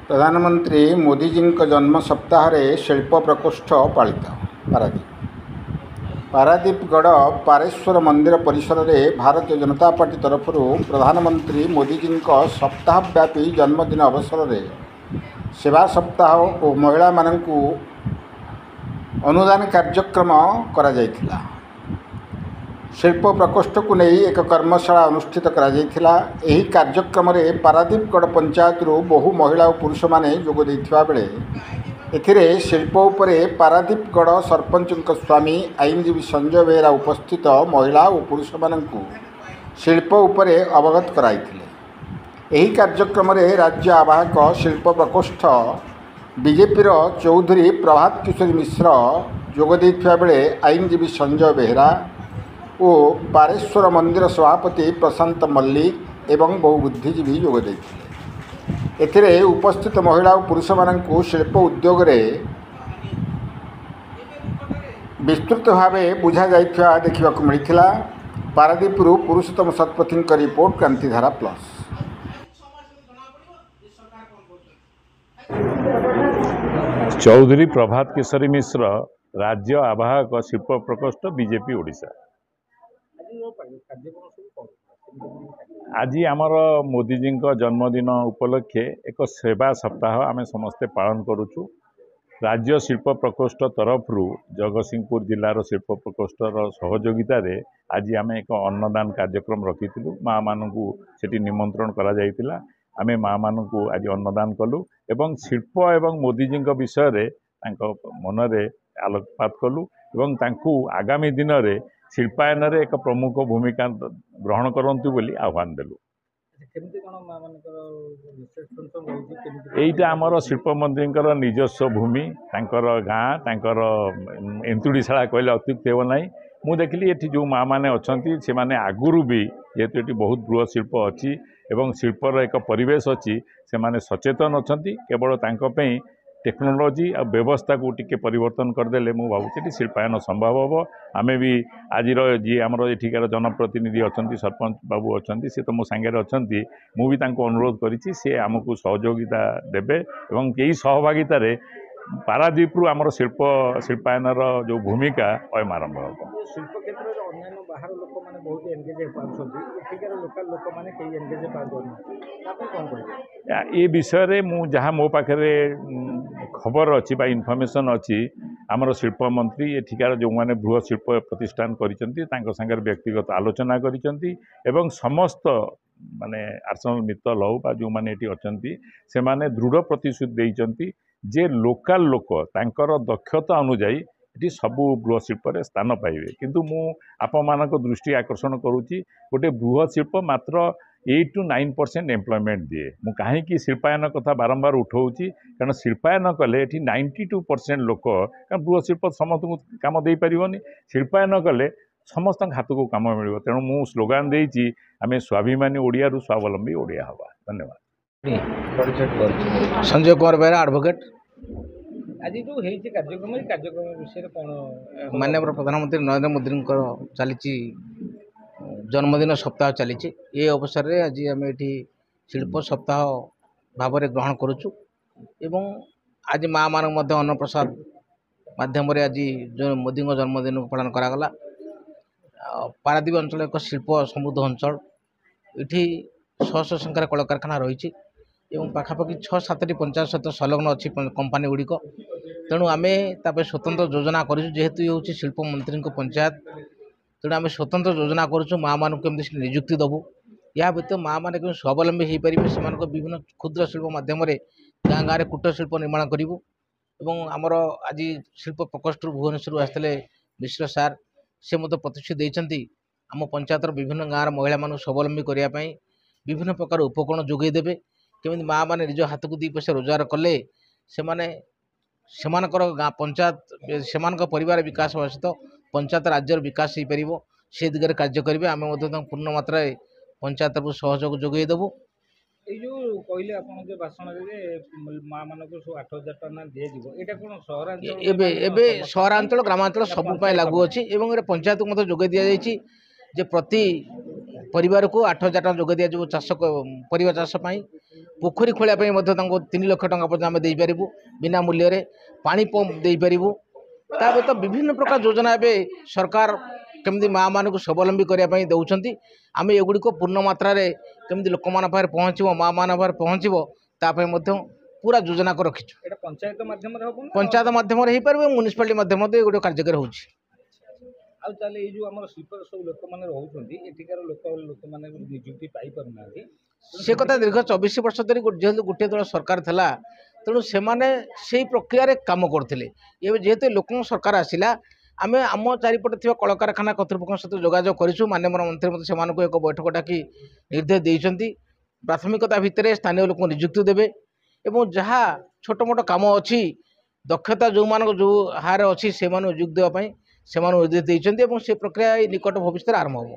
प्रधानमंत्री मोदी जी जन्म सप्ताह शिल्प प्रकोष्ठ पालित पारादीपगढ़ पारेश्वर मंदिर परिसर में भारतीय जनता पार्टी तरफ प्रधानमंत्री मोदी जी सप्ताहव्यापी जन्मदिन अवसर में सेवा सप्ताह और महिला मानू अनुदान कार्यक्रम करा जायथिला। शिल्प प्रकोष्ठ को नहीं एक कर्मशाला अनुष्ठित करा जायथिला। एही कार्यक्रम में पारादीपगढ़ पंचायत बहु महिला और पुरुष माने जोग देथिबा बेले एथिरे शिल्प उपरे पारादीपगढ़ सरपंच स्वामी आईनजीवी संजय बेहरा उपस्थित महिला और पुरुष मानू शिल्प उपरे अवगत कराइथिले। एही कार्यक्रम में राज्य आवाहक शिल्प प्रकोष्ठ बीजेपी चौधरी प्रभात किशोरी मिश्र जोग देथिबा बेले आईनजीवी संजय बेहरा और पारेश्वर मंदिर सभापति प्रशांत मल्लिक एवं बहु बुद्धिजीवी जोग देथिले। एथिरे उपस्थित महिला और पुरुष मानू शिल्प उद्योग रे विस्तृत भाव बुझा जाइथिबा देखिबाकु मिलिथिला। पारादीपरू पुरुषोत्तम शतपथी रिपोर्ट क्रांतिधारा प्लस। चौधरी प्रभात किशोरी मिश्र राज्य आवाहक शिल्प प्रकोष्ठ बीजेपी ओडिशा। आज आमर मोदीजी जन्मदिन उपलक्षे एक सेवा सप्ताह आम समस्ते पालन करुचु। राज्य शिल्प प्रकोष्ठ तरफ जगतसिंहपुर जिलार शिल्प प्रकोष्ठर सहयोगिता आज आम एक अन्नदान कार्यक्रम रखी माँ मानू से निमंत्रण करा जायतिला। आमे माँ मानू आज अन्नदान कलु एवं शिल्प एवं मोदीजी विषय रे मनरे आलोकपात कलु एवं तांकु आगामी दिन में शिल्पायन रे एक प्रमुख भूमिका ग्रहण करंतु बोली आह्वान देलु। एइटा आमर शिल्प मंत्री निजस्व भूमि तांकर गाँ तांकर एंतुड़ीशाला कहले अत्युक्ति हेब नाही। मु देखली एठी जो माँ माने अछंती से माने आगुरु भी जेहेतु एठी बहुत बृहत शिल्प अछि एवं शिल्पर एक परिवेश अछि से माने सचेतन अछंती। केवल तांको पई टेक्नोलोजी आ व्यवस्था को टिके परिवर्तन करदेले मु भावुछि शिल्पायन संभव हम। आमे भी आज जी आमर एठिकार जनप्रतिनिधि अछंती सरपंच बाबू अछंती से तो मो सांगे अछंती मु भी तांको अनुरोध करिछि से आमको सहयोगिता देबे एवं यही सहभागिता रे पारादीपरू आमर शिल्पायनर जो भूमिका अयम आरंभ हो। शिल्प क्षेत्र में अन्य बाहर लोक मैंने बहुत एंगेज हो लोकल लोक मैंने कई एंगेज ये विषय रे मु जहाँ मो पाखे खबर अच्छी बा इनफर्मेशन अच्छी आमर शिल्प मंत्री एठिकार जो मैंने बृहत शिल्प प्रतिष्ठान कर व्यक्तिगत आलोचना करिसेंती एवं समस्त माने आर्सेनल मित्तल हो बा जो मैंने एठी अछंती से माने दृढ़ प्रतिश्रुति देइचंती जे लोकल लोक तांकर दक्षता अनुଯାयी ये सबू बृहत शिल्प स्थान पाइबे। किंतु मु आप मानक दृष्टि आकर्षण करुच्ची गोटे बृहत शिल्प मात्र 8 to 9% एम्प्लॉयमेंट दिए। मु कहीं शिल्पायन कथा बारंबार उठाऊँगी कारण शिल्पायन कले ये 92% लोक कारण बृहत शिल्प समस्त कम दे पारनि शिल्पायन कले समस्त हाथ को कम मिल। तेणु मु स्लोगान देती आम स्वाभिमानी ओडिया रु स्वावलंबी ओडिया हवा। धन्यवाद। संजय कुमार बेहरा एडवोकेट। आज जो कार्यक्रम विषय कौन माननीय प्रधानमंत्री नरेंद्र मोदी चली जन्मदिन सप्ताह चली ये अवसर में आज आम ये शिल्प सप्ताह भाव में ग्रहण करुचु एवं आज माँ मान अन्नप्रसाद माध्यम आज जो मोदी जन्मदिन को पालन करागला। पारादीप अंचल एक शिल्प समृद्ध अंचल ये शह शह संख्यार कल कारखाना रही पाखापाखि 6-7टी पंचायत सहित संलग्न अच्छी कंपानी गुड़िक। तेणु आम स्वतंत्र योजना करेतु ये हूँ शिल्प मंत्री पंचायत। तेणु आम स्वतंत्र योजना करुँ माँ मान केमती निजुक्ति दबू या व्यतीत माँ मैंने केमी स्वावलंबी हो पारे से विभिन्न क्षुद्र शिल्प मध्यम गाँ गाँव में कुटीर शिल्प निर्माण करूँ। एवं आमर आज शिल्प प्रकोष्ठ भुवनेश्वर आसते मिश्र सार से मत प्रतिश्रुति देती आम पंचायतर विभिन्न गाँव महिला मान स्वावलंबी करने विभिन्न प्रकार उपकरण जोगेदेवे केमी माँ मैंने निज हाथ को 2 पैसा रोजगार कले से माने ସେମାନଙ୍କର ଗାଁ ପଞ୍ଚାୟତ ସେମାନଙ୍କ ପରିବାର ବିକାଶ ହେବା ସହିତ ପଞ୍ଚାୟତ ରାଜ୍ୟର ବିକାଶ ହୋଇପାରିବ ସେ ଦିଗରେ କାର୍ଯ୍ୟ କରିବେ। ଆମେ ମଧ୍ୟ ତାଙ୍କୁ ପୂର୍ଣ୍ଣ ମାତ୍ରାରେ ପଞ୍ଚାୟତକୁ ସହଯୋଗ ଯୋଗାଇ ଦେବୁ। ଏଇ ଯୋଉ କହିଲେ ଆପଣ ଯେ ଭାଷଣରେ ଯେ ମା ମାନଙ୍କୁ ସବୁ 8,000 ଟଙ୍କା ଦିଆଯିବ, ଏଇଟା କ'ଣ ସହରାଞ୍ଚଳ ଏବେ ଏବେ ସହରାଞ୍ଚଳ ଗ୍ରାମାଞ୍ଚଳ ସବୁ ପାଇଁ ଲାଗୁ ଅଛି ଏବଂ ଏଟା ପଞ୍ଚାୟତକୁ ମଧ୍ୟ ଯୋଗାଇ ଦିଆଯାଇଛି ଯେ ପ୍ରତି ପରିବାରକୁ 8,000 ଟଙ୍କା ଯୋଗାଇ ଦିଆଯିବ ପରିବା ଚାଷ ପାଇଁ। ପୋଖରୀ ଖୋଳିବା ପାଇଁ ମଧ୍ୟ ତାଙ୍କୁ 3 ଲକ୍ଷ ଟଙ୍କା ପର୍ଯ୍ୟନ୍ତ ଆମେ ଦେଇପାରିବୁ ବିନା ମୂଲ୍ୟରେ। ପାଣି ପମ୍ପ ଦେଇପାରିବୁ। ତା ବ୍ୟତୀତ ବିଭିନ୍ନ ପ୍ରକାର ଯୋଜନା ଏବେ ସରକାର କେମିତି ମା ମାନଙ୍କୁ ସ୍ୱାବଲମ୍ବୀ କରିବା ପାଇଁ ଦେଉଛନ୍ତି। ଆମେ ଏଗୁଡ଼ିକ ପୂର୍ଣ୍ଣ ମାତ୍ରାରେ କେମିତି ଲୋକମାନଙ୍କ ପାଖରେ ପହଞ୍ଚିବ, ମା ମାନଙ୍କ ପାଖରେ ପହଞ୍ଚିବ ତା ପାଇଁ ମଧ୍ୟ ପୁରା ଯୋଜନାକୁ ରଖିଛୁ। ଏଇଟା ପଞ୍ଚାୟତ ମାଧ୍ୟମରେ ହବ ନା ପଞ୍ଚାୟତ ମାଧ୍ୟମରେ ହେଇପାରିବ, ମ୍ୟୁନିସିପାଲିଟି ମାଧ୍ୟମରେ ଏଗୁଡ଼ିକ କାର୍ଯ୍ୟକାରୀ ହେଉଛି। ଆଉ ତାହେଲେ ଏଇ ଯୋଉ ଆମର ଶିଳ୍ପର ସବୁ ଲୋକମାନେ ରହୁଛନ୍ତି ଏଠିକାର ଲୋକମାନେ ନିଯୁକ୍ତି ପାଇପାରୁନାହାନ୍ତି। ସେ କଥା ଦୀର୍ଘ 24 ବର୍ଷ ଧରି ଯେହେତୁ ଗୋଟିଏ ଦଳ ସରକାର ଥିଲା ତେଣୁ ସେମାନେ ସେଇ ପ୍ରକ୍ରିୟାରେ କାମ କରୁଥିଲେ। ଏବେ ଯେହେତୁ ଲୋକଙ୍କ ସରକାର ଆସିଲା ଆମେ ଆମ ଚାରିପଟେ ଥିବା କଳକାରଖାନା କର୍ତ୍ତୃପକ୍ଷଙ୍କ ସହିତ ଯୋଗାଯୋଗ କରିଛୁ। ମାନ୍ୟବର ମନ୍ତ୍ରୀ ମଧ୍ୟ ସେମାନଙ୍କୁ ଏକ ବୈଠକ ଡାକି ନିର୍ଦ୍ଦେଶ ଦେଇଛନ୍ତି ପ୍ରାଥମିକତା ଭିତରେ ସ୍ଥାନୀୟ ଲୋକଙ୍କୁ ନିଯୁକ୍ତି ଦେବେ ଏବଂ ଯାହା ଛୋଟ ମୋଟ କାମ ଅଛି ଦକ୍ଷତା ଯେଉଁମାନଙ୍କ ଯେଉଁ ହାରରେ ଅଛି ସେମାନଙ୍କୁ ନିଯୁକ୍ତି ଦେବା ପାଇଁ ସେମାନଙ୍କୁ ନିର୍ଦ୍ଦେଶ ଦେଇଛନ୍ତି ଏବଂ ସେ ପ୍ରକ୍ରିୟା ଏଇ ନିକଟ ଭବିଷ୍ୟତରେ ଆରମ୍ଭ ହେବ।